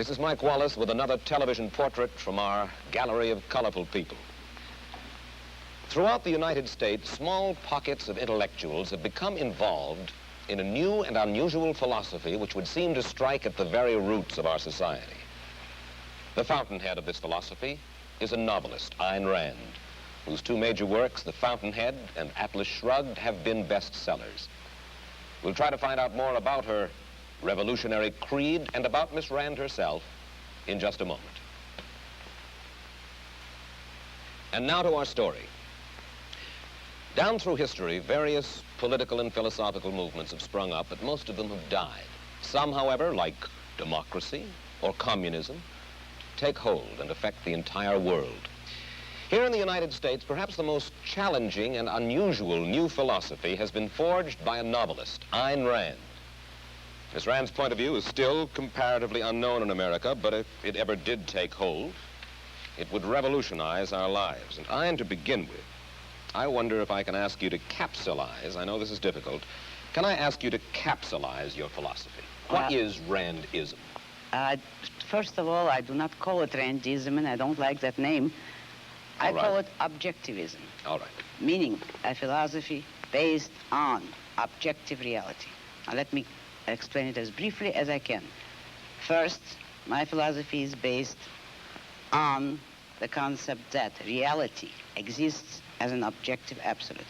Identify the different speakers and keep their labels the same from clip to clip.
Speaker 1: This is Mike Wallace with another television portrait from our gallery of colorful people. Throughout the United States, small pockets of intellectuals have become involved in a new and unusual philosophy which would seem to strike at the very roots of our society. The fountainhead of this philosophy is a novelist, Ayn Rand, whose two major works, The Fountainhead and Atlas Shrugged, have been bestsellers. We'll try to find out more about her revolutionary creed and about Miss Rand herself in just a moment. And now to our story. Down through history, various political and philosophical movements have sprung up, but most of them have died. Some, however, like democracy or communism, take hold and affect the entire world. Here in the United States, perhaps the most challenging and unusual new philosophy has been forged by a novelist, Ayn Rand. Miss Rand's point of view is still comparatively unknown in America, but if it ever did take hold, it would revolutionize our lives. And Ayn, to begin with, I wonder if I can ask you to capsulize, I know this is difficult, can I ask you to capsulize your philosophy? What is Randism?
Speaker 2: First of all, I do not call it Randism, and I don't like that name. I call it objectivism.
Speaker 1: All right.
Speaker 2: Meaning a philosophy based on objective reality. Now let me explain it as briefly as I can. First, my philosophy is based on the concept that reality exists as an objective absolute,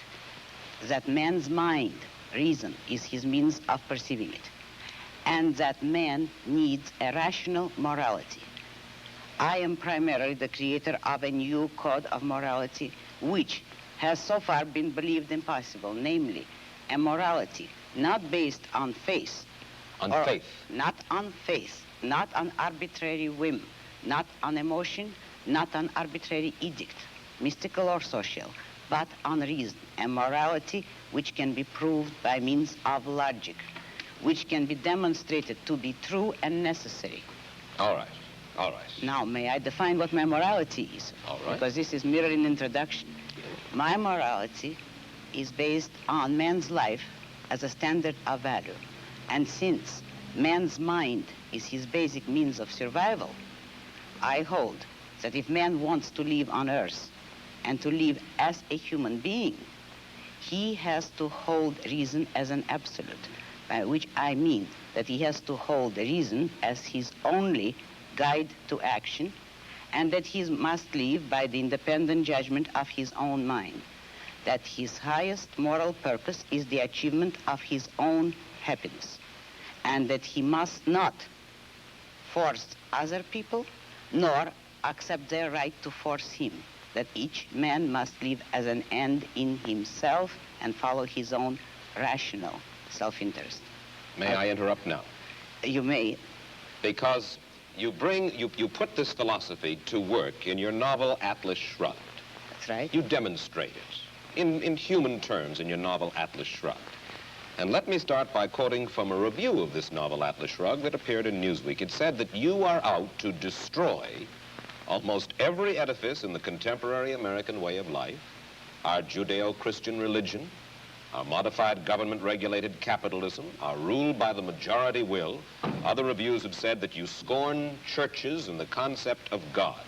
Speaker 2: that man's mind, reason, is his means of perceiving it, and that man needs a rational morality. I am primarily the creator of a new code of morality which has so far been believed impossible, namely a morality not based on faith.
Speaker 1: On faith?
Speaker 2: Not on faith, not on arbitrary whim, not on emotion, not on arbitrary edict, mystical or social, but on reason, a morality which can be proved by means of logic, which can be demonstrated to be true and necessary.
Speaker 1: All right, all right.
Speaker 2: Now, may I define what my morality is?
Speaker 1: All right.
Speaker 2: Because this is merely an introduction. My morality is based on man's life as a standard of value. And since man's mind is his basic means of survival, I hold that if man wants to live on Earth and to live as a human being, he has to hold reason as an absolute, by which I mean that he has to hold reason as his only guide to action, and that he must live by the independent judgment of his own mind, that his highest moral purpose is the achievement of his own happiness, and that he must not force other people nor accept their right to force him, that each man must live as an end in himself and follow his own rational self-interest.
Speaker 1: May I interrupt now?
Speaker 2: You may.
Speaker 1: Because you put this philosophy to work in your novel Atlas Shrugged.
Speaker 2: That's right.
Speaker 1: You demonstrate it in human terms in your novel Atlas Shrugged. And let me start by quoting from a review of this novel, Atlas Shrugged, that appeared in Newsweek. It said that you are out to destroy almost every edifice in the contemporary American way of life, our Judeo-Christian religion, our modified government-regulated capitalism, our rule by the majority will. Other reviews have said that you scorn churches and the concept of God.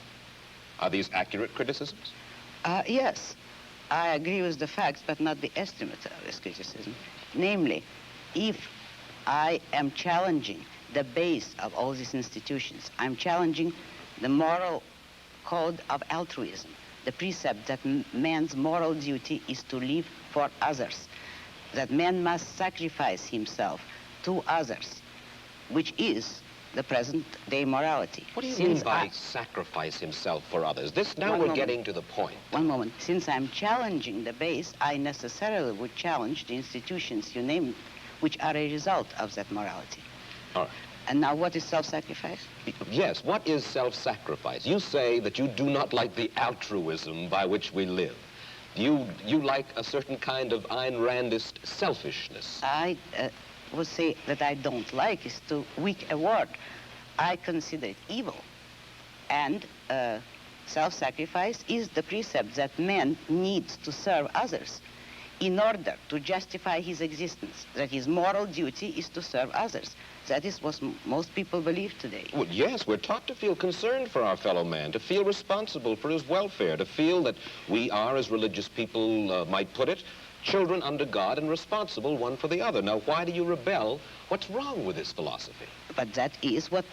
Speaker 1: Are these accurate criticisms?
Speaker 2: Yes. I agree with the facts, but not the estimate of this criticism. Namely, if I am challenging the base of all these institutions, I'm challenging the moral code of altruism, the precept that man's moral duty is to live for others, that man must sacrifice himself to others, which is the present-day morality.
Speaker 1: What do you mean by sacrifice himself for others? Now we're getting to the point.
Speaker 2: One moment. Since I'm challenging the base, I necessarily would challenge the institutions you named, which are a result of that morality.
Speaker 1: All right.
Speaker 2: And now what is self-sacrifice?
Speaker 1: Yes, what is self-sacrifice? You say that you do not like the altruism by which we live. You like a certain kind of Ayn Randist selfishness.
Speaker 2: I would say that I don't like is too weak a word. I consider it evil. And self-sacrifice is the precept that man needs to serve others. in order to justify his existence, that his moral duty is to serve others. That is what most people believe today.
Speaker 1: Well, yes, we're taught to feel concerned for our fellow man, to feel responsible for his welfare, to feel that we are, as religious people might put it, children under God and responsible one for the other. Now, why do you rebel? What's wrong with this philosophy?
Speaker 2: But that is what,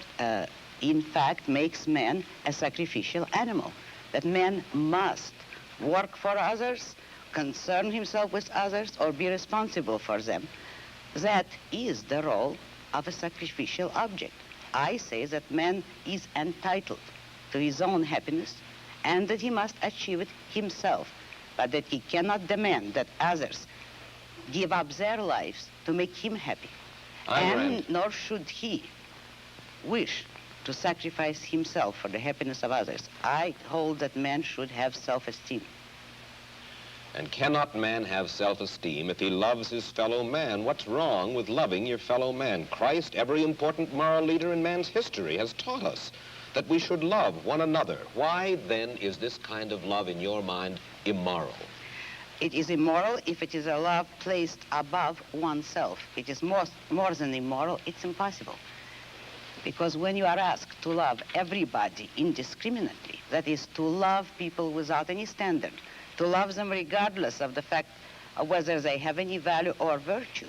Speaker 2: in fact, makes man a sacrificial animal. That man must work for others, concern himself with others, or be responsible for them. That is the role of a sacrificial object. I say that man is entitled to his own happiness and that he must achieve it himself, but that he cannot demand that others give up their lives to make him happy. And nor should he wish to sacrifice himself for the happiness of others. I hold that man should have self-esteem.
Speaker 1: And cannot man have self-esteem if he loves his fellow man? What's wrong with loving your fellow man? Christ, every important moral leader in man's history, has taught us that we should love one another. Why, then, is this kind of love, in your mind, immoral?
Speaker 2: It is immoral if it is a love placed above oneself. It is more than immoral, it's impossible. Because when you are asked to love everybody indiscriminately, that is, to love people without any standard, to love them regardless of the fact of whether they have any value or virtue,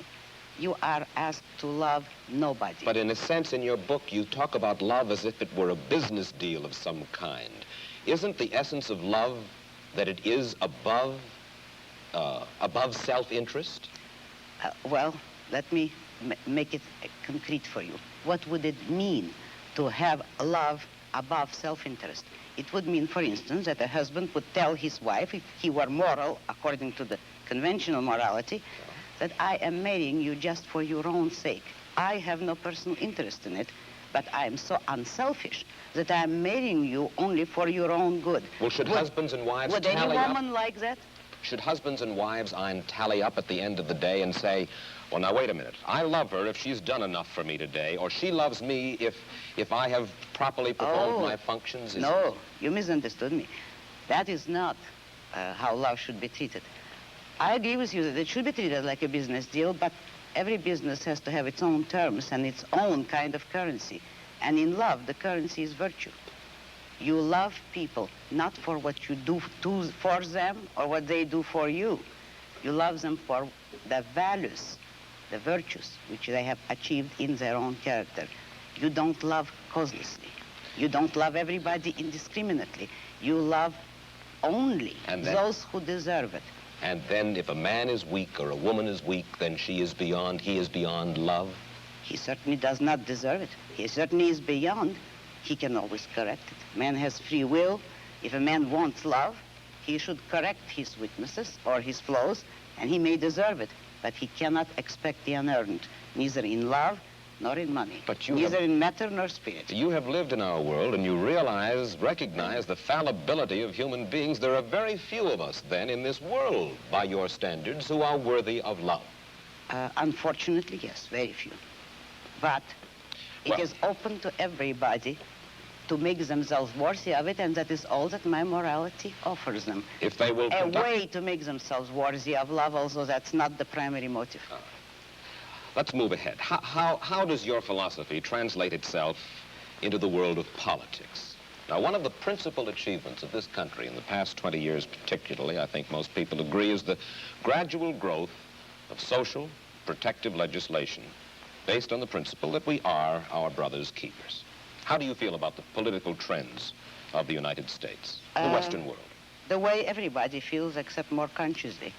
Speaker 2: you are asked to love nobody.
Speaker 1: But in a sense, in your book, you talk about love as if it were a business deal of some kind. Isn't the essence of love that it is above self-interest?
Speaker 2: Well, let me make it concrete for you. What would it mean to have love above self-interest? It would mean, for instance, that a husband would tell his wife, if he were moral, according to the conventional morality, that I am marrying you just for your own sake. I have no personal interest in it, but I am so unselfish that I am marrying you only for your own good.
Speaker 1: Well, should husbands and wives
Speaker 2: Would
Speaker 1: tally
Speaker 2: any
Speaker 1: up?
Speaker 2: woman like that?
Speaker 1: Should husbands and wives tally up at the end of the day and say, well, now, wait a minute. I love her if she's done enough for me today, or she loves me if I have properly performed my functions?
Speaker 2: No, you misunderstood me. That is not how love should be treated. I agree with you that it should be treated like a business deal, but every business has to have its own terms and its own kind of currency. And in love, the currency is virtue. You love people not for what you do for them or what they do for you. You love them for the values, the virtues which they have achieved in their own character. You don't love causelessly. You don't love everybody indiscriminately. You love only those who deserve it.
Speaker 1: And then if a man is weak or a woman is weak, then he is beyond love?
Speaker 2: He certainly does not deserve it. He certainly is beyond. He can always correct it. Man has free will. If a man wants love, he should correct his weaknesses or his flaws, and he may deserve it. But he cannot expect the unearned, neither in love nor in money, neither in matter nor spirit.
Speaker 1: You have lived in our world, and you recognize the fallibility of human beings. There are very few of us, then, in this world, by your standards, who are worthy of love.
Speaker 2: Unfortunately, yes, very few. But it is open to everybody to make themselves worthy of it, and that is all that my morality offers them.
Speaker 1: If they will
Speaker 2: a way to make themselves worthy of love, although that's not the primary motive.
Speaker 1: Let's move ahead. How does your philosophy translate itself into the world of politics? Now, one of the principal achievements of this country in the past 20 years particularly, I think most people agree, is the gradual growth of social protective legislation based on the principle that we are our brother's keepers. How do you feel about the political trends of the United States, the Western world?
Speaker 2: The way everybody feels, except more consciously.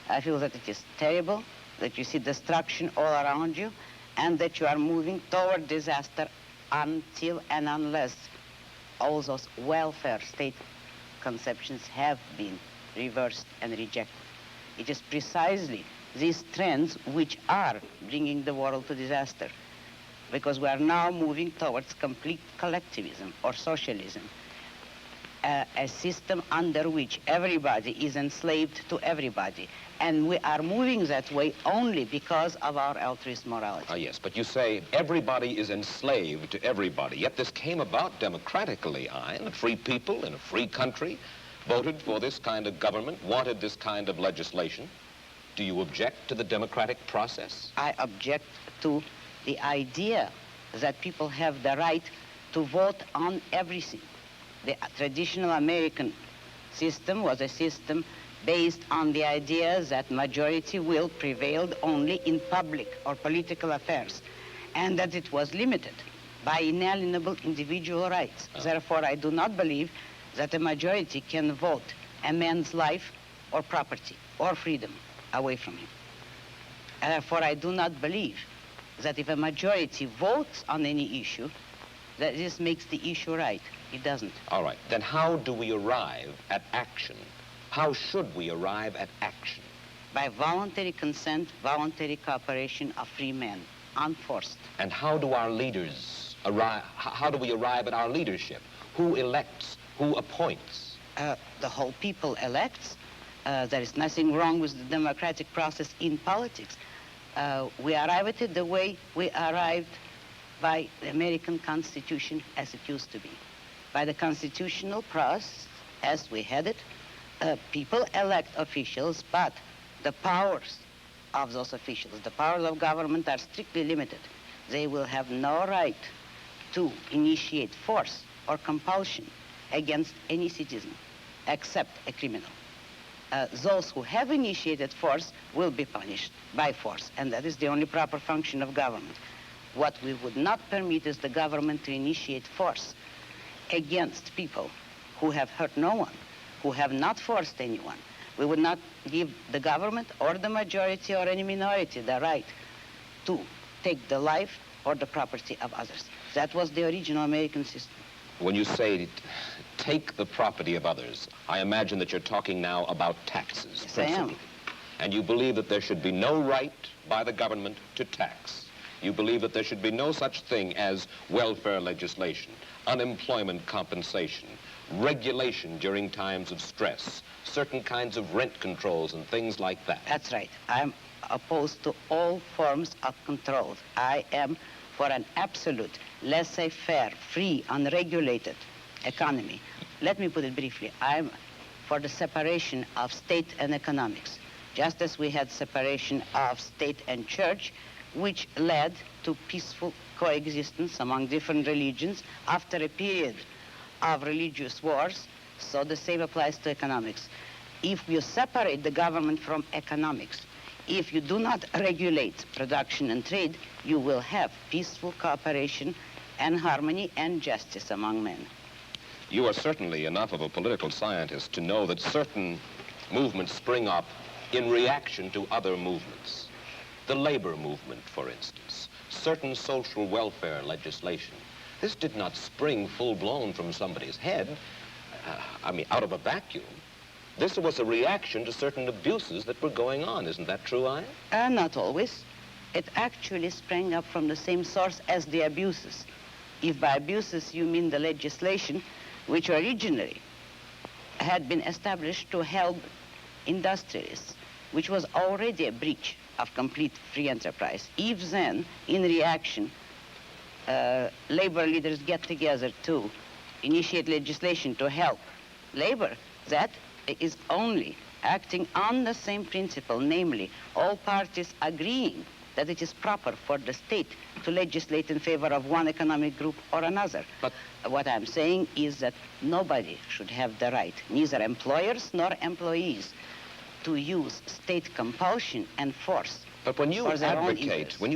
Speaker 2: I feel that it is terrible, that you see destruction all around you, and that you are moving toward disaster until and unless all those welfare state conceptions have been reversed and rejected. It is precisely these trends which are bringing the world to disaster, because we are now moving towards complete collectivism or socialism, a system under which everybody is enslaved to everybody. And we are moving that way only because of our altruist morality.
Speaker 1: Yes, but you say everybody is enslaved to everybody, yet this came about democratically, and free people in a free country voted for this kind of government, wanted this kind of legislation. Do you object to the democratic process?
Speaker 2: I object to the idea that people have the right to vote on everything. The traditional American system was a system based on the idea that majority will prevailed only in public or political affairs, and that it was limited by inalienable individual rights. Therefore, I do not believe that a majority can vote a man's life or property or freedom away from him. Therefore, I do not believe that if a majority votes on any issue, that this makes the issue right. It doesn't.
Speaker 1: All right. Then how do we arrive at action? How should we arrive at action?
Speaker 2: By voluntary consent, voluntary cooperation of free men, unforced.
Speaker 1: And how do our leaders arrive? How do we arrive at our leadership? Who elects? Who appoints?
Speaker 2: The whole people elects. There is nothing wrong with the democratic process in politics. We arrive at it the way we arrived by the American Constitution as it used to be. By the constitutional process as we had it, people elect officials, but the powers of those officials, the powers of government are strictly limited. They will have no right to initiate force or compulsion against any citizen except a criminal. Those who have initiated force will be punished by force, and that is the only proper function of government. What we would not permit is the government to initiate force against people who have hurt no one, who have not forced anyone. We would not give the government or the majority or any minority the right to take the life or the property of others. That was the original American system.
Speaker 1: When you say take the property of others, I imagine that you're talking now about taxes.
Speaker 2: Yes, I am.
Speaker 1: And you believe that there should be no right by the government to tax. You believe that there should be no such thing as welfare legislation, unemployment compensation, regulation during times of stress, certain kinds of rent controls and things like that.
Speaker 2: That's right. I'm opposed to all forms of control. I am for an absolute, laissez-faire, free, unregulated economy. Let me put it briefly. I'm for the separation of state and economics, just as we had separation of state and church, which led to peaceful coexistence among different religions after a period of religious wars. So the same applies to economics. If you separate the government from economics, if you do not regulate production and trade, you will have peaceful cooperation and harmony and justice among men.
Speaker 1: You are certainly enough of a political scientist to know that certain movements spring up in reaction to other movements. The labor movement, for instance, certain social welfare legislation. This did not spring full-blown from somebody's head, out of a vacuum. This was a reaction to certain abuses that were going on. Isn't that true, Aya?
Speaker 2: Not always. It actually sprang up from the same source as the abuses. If by abuses you mean the legislation, which originally had been established to help industrialists, which was already a breach of complete free enterprise. If then, in reaction, labor leaders get together to initiate legislation to help labor, that is only acting on the same principle, namely, all parties agreeing that it is proper for the state to legislate in favor of one economic group or another.
Speaker 1: But
Speaker 2: what I'm saying is that nobody should have the right, neither employers nor employees, to use state compulsion and force.
Speaker 1: But when you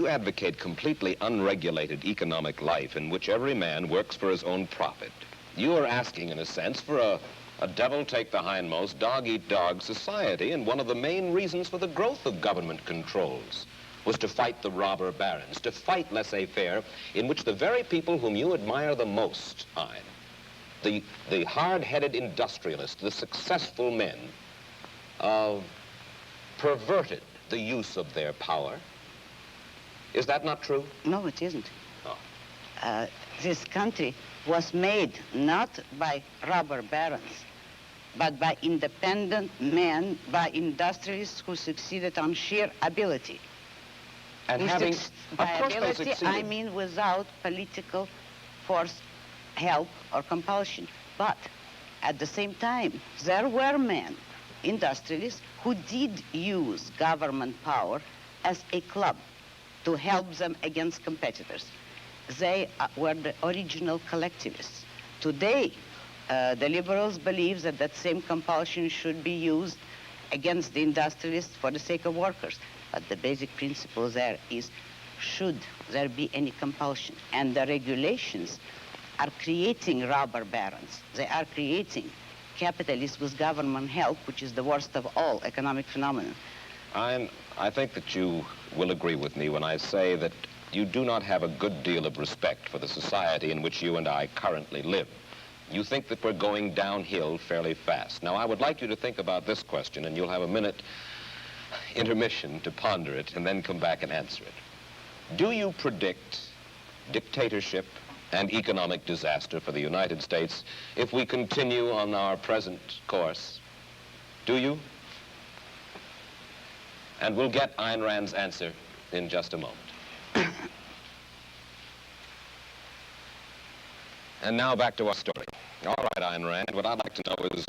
Speaker 1: advocate completely unregulated economic life in which every man works for his own profit, you are asking, in a sense, for a devil-take-the-hindmost, dog-eat-dog society, and one of the main reasons for the growth of government controls was to fight the robber barons, to fight laissez-faire, in which the very people whom you admire the most, the hard-headed industrialists, the successful men, perverted the use of their power. Is that not true?
Speaker 2: No, it isn't.
Speaker 1: Oh.
Speaker 2: This country was made not by robber barons, but by independent men, by industrialists who succeeded on sheer ability.
Speaker 1: And
Speaker 2: By ability, I mean without political force, help, or compulsion. But at the same time, there were men industrialists who did use government power as a club to help them against competitors. They were the original collectivists. Today, the liberals believe that that same compulsion should be used against the industrialists for the sake of workers. But the basic principle there is, should there be any compulsion? And the regulations are creating robber barons. They are creating capitalists with government help, which is the worst of all economic phenomena.
Speaker 1: I think that you will agree with me when I say that you do not have a good deal of respect for the society in which you and I currently live. You think that we're going downhill fairly fast. Now, I would like you to think about this question, and you'll have a minute intermission to ponder it and then come back and answer it. Do you predict dictatorship and economic disaster for the United States if we continue on our present course? Do you? And we'll get Ayn Rand's answer in just a moment. And now back to our story. All right, Ayn Rand, what I'd like to know is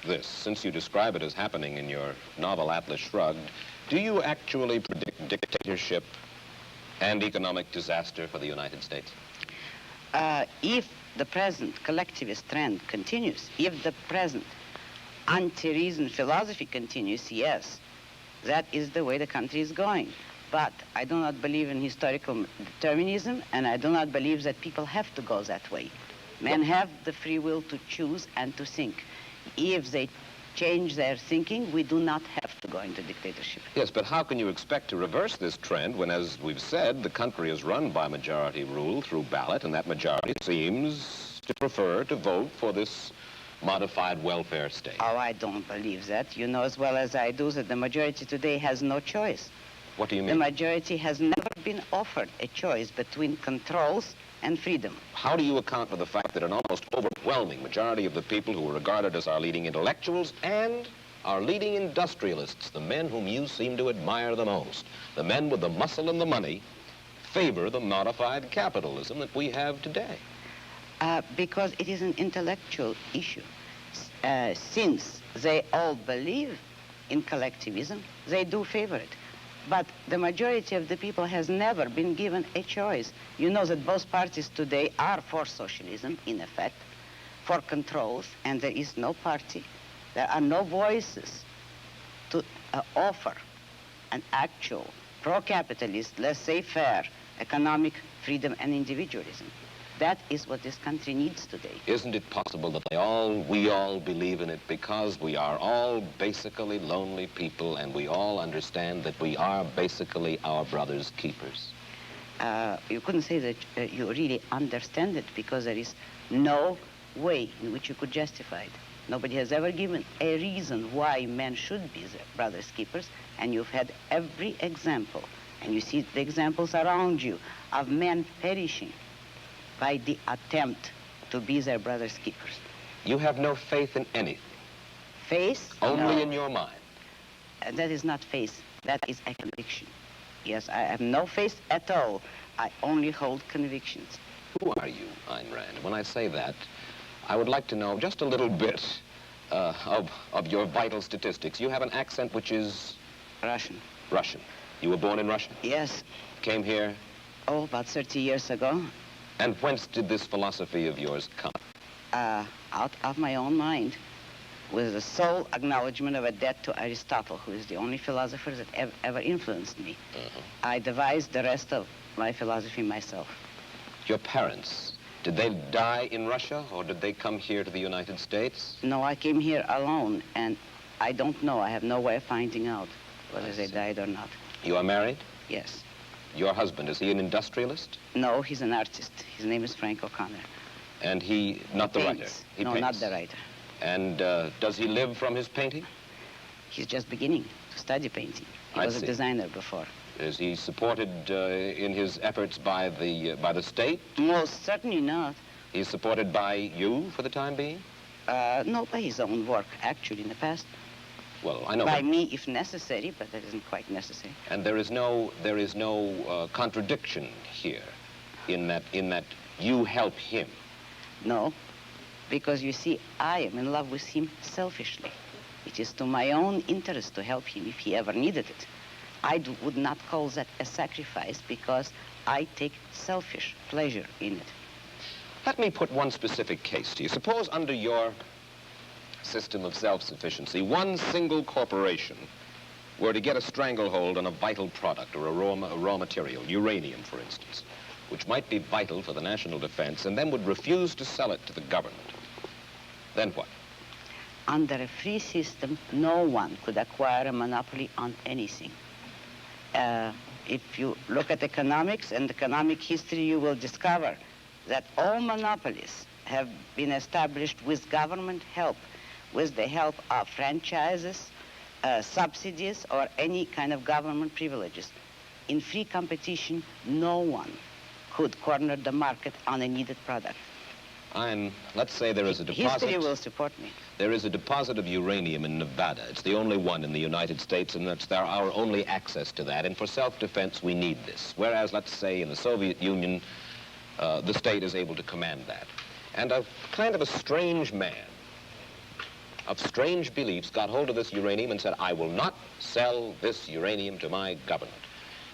Speaker 1: this. Since you describe it as happening in your novel Atlas Shrugged, do you actually predict dictatorship and economic disaster for the United States?
Speaker 2: If the present collectivist trend continues, if the present anti-reason philosophy continues, yes, that is the way the country is going. But I do not believe in historical determinism, and I do not believe that people have to go that way. Men have the free will to choose and to think. If they change their thinking, we do not have to go into dictatorship.
Speaker 1: Yes, but how can you expect to reverse this trend when, as we've said, the country is run by majority rule through ballot, and that majority seems to prefer to vote for this modified welfare state?
Speaker 2: Oh, I don't believe that. You know as well as I do that the majority today has no choice.
Speaker 1: What do you mean?
Speaker 2: The majority has never been offered a choice between controls and freedom.
Speaker 1: How do you account for the fact that an almost overwhelming majority of the people who are regarded as our leading intellectuals and our leading industrialists, the men whom you seem to admire the most, the men with the muscle and the money, favor the modified capitalism that we have today?
Speaker 2: Because it is an intellectual issue. Since they all believe in collectivism, they do favor it. But the majority of the people has never been given a choice. You know that both parties today are for socialism, in effect, for controls, and there is no party. There are no voices to offer an actual pro-capitalist, laissez-faire economic freedom and individualism. That is what this country needs today.
Speaker 1: Isn't it possible that we all believe in it because we are all basically lonely people and we all understand that we are basically our brother's keepers?
Speaker 2: You couldn't say that you really understand it because there is no way in which you could justify it. Nobody has ever given a reason why men should be their brother's keepers, and you've had every example, and you see the examples around you of men perishing by the attempt to be their brother's keepers.
Speaker 1: You have no faith in anything?
Speaker 2: Faith?
Speaker 1: Only
Speaker 2: no.
Speaker 1: in your mind?
Speaker 2: That is not faith. That is a conviction. Yes, I have no faith at all. I only hold convictions.
Speaker 1: Who are you, Ayn Rand? When I say that, I would like to know just a little bit of your vital statistics. You have an accent which is...
Speaker 2: Russian.
Speaker 1: Russian. You were born in Russia?
Speaker 2: Yes.
Speaker 1: Came here?
Speaker 2: Oh, about 30 years ago.
Speaker 1: And whence did this philosophy of yours come?
Speaker 2: Out of my own mind, with the sole acknowledgement of a debt to Aristotle, who is the only philosopher that ever influenced me. I devised the rest of my philosophy myself.
Speaker 1: Your parents, did they die in Russia, or did they come here to the United States?
Speaker 2: No, I came here alone, and I don't know. I have no way of finding out whether they died or not.
Speaker 1: You are married?
Speaker 2: Yes.
Speaker 1: Your husband, is he an industrialist?
Speaker 2: No, he's an artist. His name is Frank O'Connor.
Speaker 1: And he, not the writer? He
Speaker 2: no,
Speaker 1: paints.
Speaker 2: not the writer.
Speaker 1: And does he live from his painting?
Speaker 2: He's just beginning to study painting. He was a designer before.
Speaker 1: Is he supported in his efforts by the state?
Speaker 2: Most certainly not.
Speaker 1: He's supported by you for the time being?
Speaker 2: No, by his own work, actually, in the past.
Speaker 1: Well, I know.
Speaker 2: By me, if necessary, but that isn't quite necessary.
Speaker 1: And there is no contradiction here, in that you help him.
Speaker 2: No, because you see, I am in love with him selfishly. It it is to my own interest to help him if he ever needed it, would not call that a sacrifice because I take selfish pleasure in it.
Speaker 1: Let me put one specific case to you. Suppose under your system of self-sufficiency, one single corporation were to get a stranglehold on a vital product or a raw material, uranium, for instance, which might be vital for the national defense, and then would refuse to sell it to the government. Then what?
Speaker 2: Under a free system, no one could acquire a monopoly on anything. If you look at economics and economic history, you will discover that all monopolies have been established with government help, with the help of franchises, subsidies, or any kind of government privileges. In free competition, no one could corner the market on a needed product.
Speaker 1: And let's say there is a deposit.
Speaker 2: History will support me.
Speaker 1: There is a deposit of uranium in Nevada. It's the only one in the United States, and that's our only access to that. And for self-defense, we need this. Whereas, let's say, in the Soviet Union, the state is able to command that. And a kind of a strange man of strange beliefs got hold of this uranium and said, I will not sell this uranium to my government.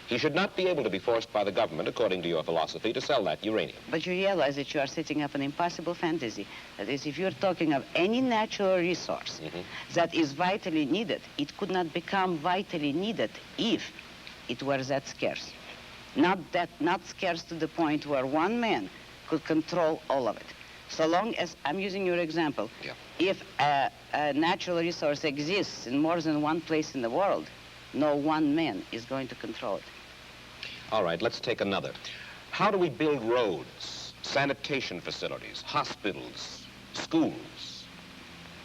Speaker 1: He should not be able to be forced by the government, according to your philosophy, to sell that uranium.
Speaker 2: But you realize that you are setting up an impossible fantasy. That is, if you're talking of any natural resource that is vitally needed, it could not become vitally needed if it were that scarce. Not scarce to the point where one man could control all of it. So long as, I'm using your example, if a natural resource exists in more than one place in the world, no one man is going to control it.
Speaker 1: All right, let's take another. How do we build roads, sanitation facilities, hospitals, schools?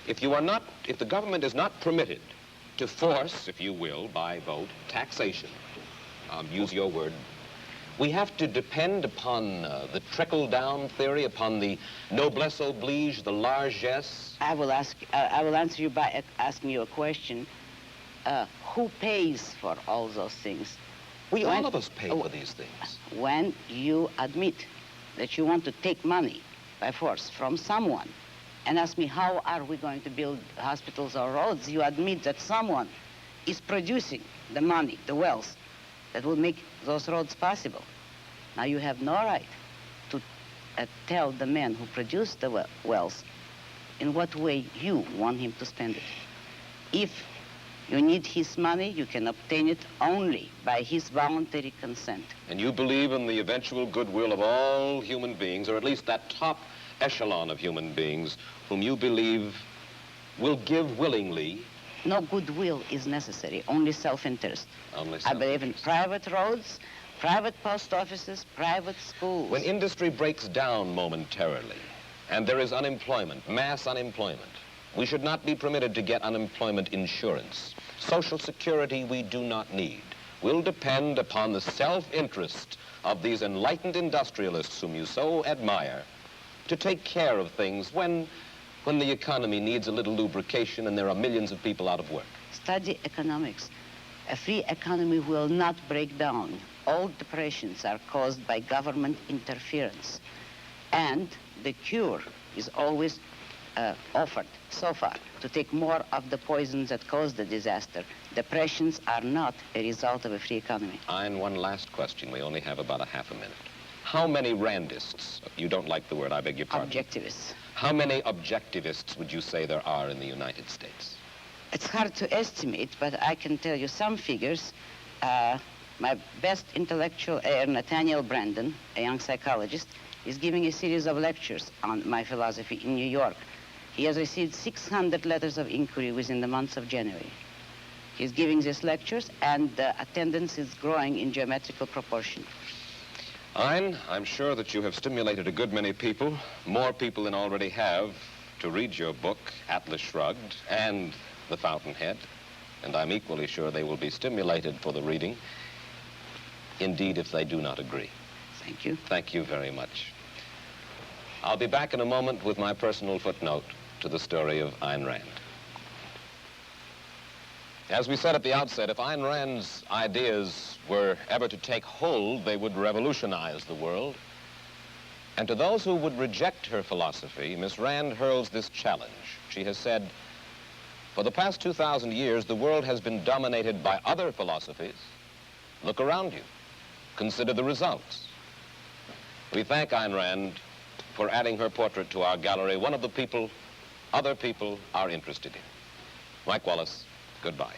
Speaker 1: If the government is not permitted to force, if you will, by vote, taxation, use your word, we have to depend upon the trickle-down theory, upon the noblesse oblige, the largesse.
Speaker 2: I will answer you by asking you a question. Who pays for all those things?
Speaker 1: All of us pay for these things.
Speaker 2: When you admit that you want to take money by force from someone and ask me how are we going to build hospitals or roads, you admit that someone is producing the money, the wealth, that will make those roads possible. Now you have no right to tell the man who produced the wealth in what way you want him to spend it. If you need his money, you can obtain it only by his voluntary consent.
Speaker 1: And you believe in the eventual goodwill of all human beings, or at least that top echelon of human beings, whom you believe will give willingly.
Speaker 2: No goodwill is necessary, only self-interest.
Speaker 1: Only
Speaker 2: I believe in private roads, private post offices, private schools.
Speaker 1: When industry breaks down momentarily, and there is unemployment, mass unemployment, we should not be permitted to get unemployment insurance. Social security we do not need. Will depend upon the self-interest of these enlightened industrialists whom you so admire to take care of things when the economy needs a little lubrication and there are millions of people out of work.
Speaker 2: Study economics. A free economy will not break down. All depressions are caused by government interference. And the cure is always offered so far to take more of the poisons that cause the disaster. Depressions are not a result of a free economy.
Speaker 1: And one last question. We only have about a half a minute. How many Randists, you don't like the word, I beg your pardon.
Speaker 2: Objectivists.
Speaker 1: How many objectivists would you say there are in the United States?
Speaker 2: It's hard to estimate, but I can tell you some figures. My best intellectual, Nathaniel Brandon, a young psychologist, is giving a series of lectures on my philosophy in New York. He has received 600 letters of inquiry within the month of January. He's giving these lectures, and the attendance is growing in geometrical proportion.
Speaker 1: Ein, I'm sure that you have stimulated a good many people, more people than already have, to read your book, Atlas Shrugged, and The Fountainhead, and I'm equally sure they will be stimulated for the reading, indeed, if they do not agree.
Speaker 2: Thank you.
Speaker 1: Thank you very much. I'll be back in a moment with my personal footnote to the story of Ayn Rand. As we said at the outset, if Ayn Rand's ideas were ever to take hold, they would revolutionize the world. And to those who would reject her philosophy, Miss Rand hurls this challenge. She has said, For the past 2,000 years, the world has been dominated by other philosophies. Look around you. Consider the results. We thank Ayn Rand for adding her portrait to our gallery, one of the people other people are interested in. Mike Wallace, goodbye.